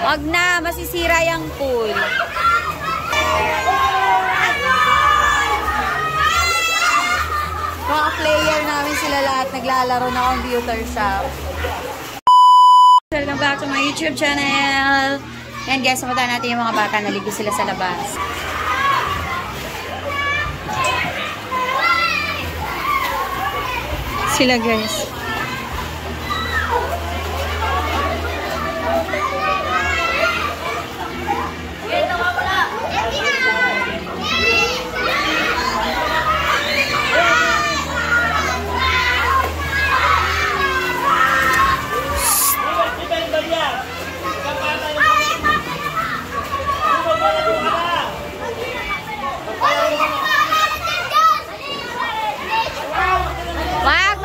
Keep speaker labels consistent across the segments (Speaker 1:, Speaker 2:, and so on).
Speaker 1: Wag na, masisira yung pool. Mga player namin sila lahat naglalaro na computer shop. Welcome back to my YouTube channel. Yan guys, samutan natin yung mga bata, naligo sila sa labas. Sila guys.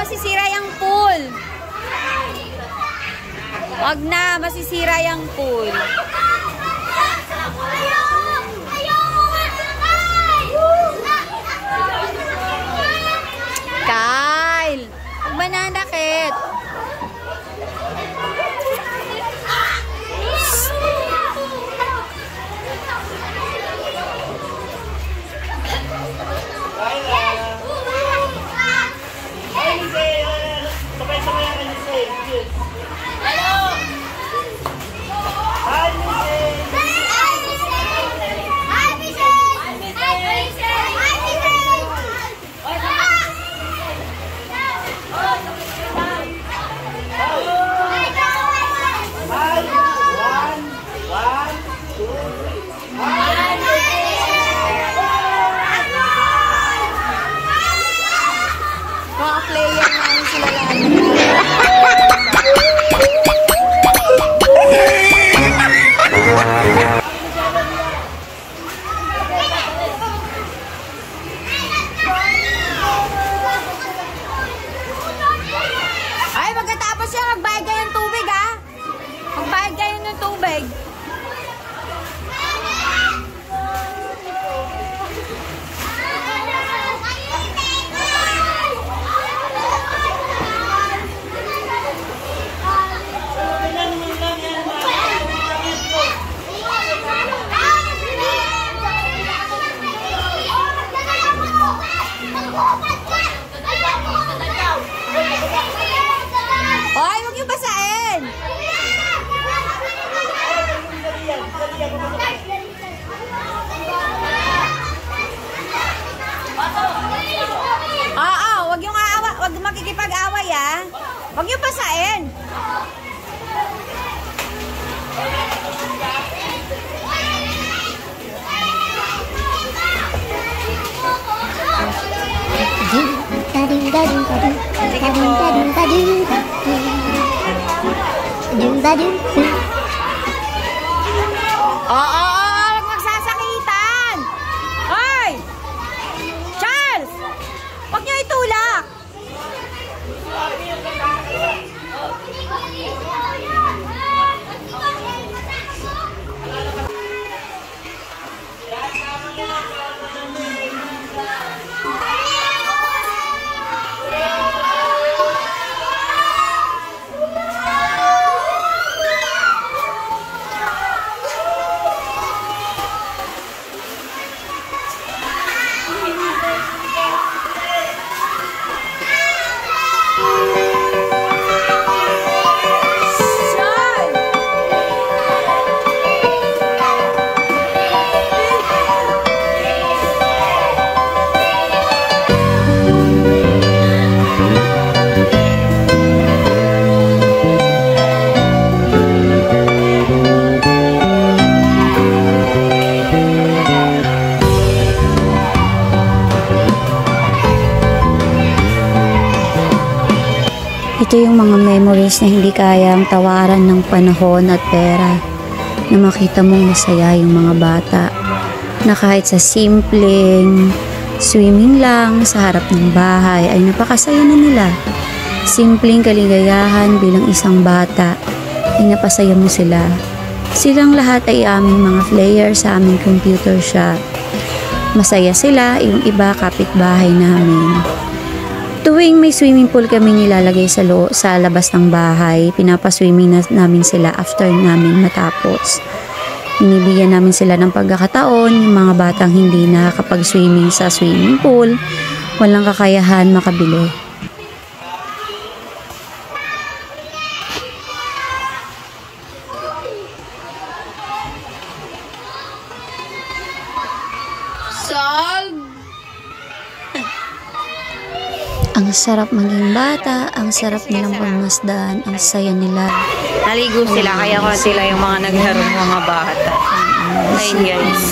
Speaker 1: Masisira yung pool. Wag na, masisira yung pool. Kyle, huwag ba nanakit? Mga player namin sila lahat. Ay, pagkatapos siya, magbayad kayo ng tubig, ha? Magbayad kayo ng tubig. Hoy, huwag yung basahin! Oo, huwag yung huwag makikipag-away, ha? Huwag yung basahin! Oo, huwag magsasakitan. Hoy! Charles! Huwag niyo itulak. Ito yung mga memories na hindi kayang tawaran ng panahon at pera, na makita mong masaya yung mga bata, na kahit sa simpleng swimming lang sa harap ng bahay ay napakasaya na nila. Simpleng kaligayahan bilang isang bata ay napasaya mo sila. Silang lahat ay aming mga player sa aming computer shop. Masaya sila, yung iba kapitbahay namin. Tuwing may swimming pool kami nilalagay sa labas ng bahay, pinapaswimming namin sila after namin matapos. Binibigyan namin sila ng pagkakataon, yung mga batang hindi nakakapag-swimming sa swimming pool, walang kakayahan makabili. Ang sarap maging bata, ang sarap nilang pagmasdan, ang saya nila.
Speaker 2: Naligo sila, kaya konti lang yung mga naglarong mga bata. Ay guys,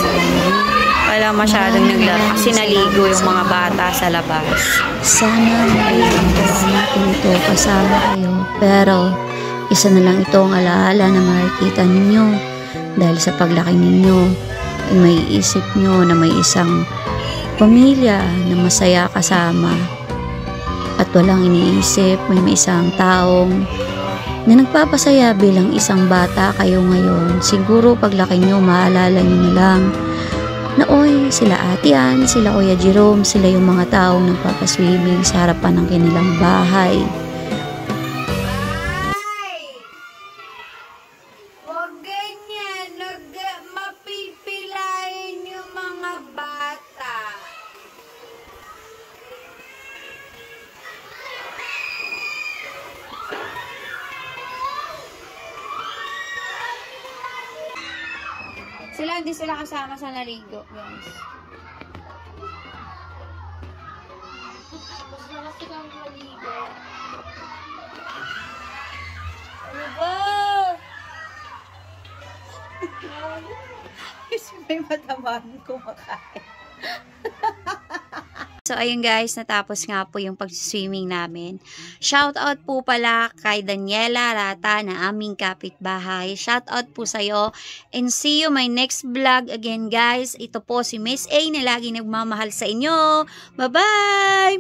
Speaker 2: wala masyadong naglaro kasi naligo yung mga bata sa labas.
Speaker 1: Sana mailantawa natin ito kasama kayo. Pero, isa na lang ito ang alaala na makikita ninyo. Dahil sa paglaki ninyo, ay may isip nyo na may isang pamilya na masaya kasama. At walang iniisip, may isang taong na nagpapasaya bilang isang bata kayo ngayon. Siguro paglaki nyo, maalala nyo na lang na oy, sila Ate Ann, sila Kuya Jerome, sila yung mga taong nagpapaswimming sa harapan ng kanilang bahay.
Speaker 3: Huwag ganyan, mapipilayin yung mga bata. Hindi sila kasama sa naligo, guys. Tapos na kasi kang maligo. Ano ba? Kasi may matamaan kumakain.
Speaker 1: So, ayun guys, natapos nga po yung pag-swimming namin. Shout out po pala kay Daniela Rata na aming kapitbahay. Shout out po sa'yo. And see you my next vlog again guys. Ito po si Miss A na lagi nagmamahal sa inyo. Bye-bye!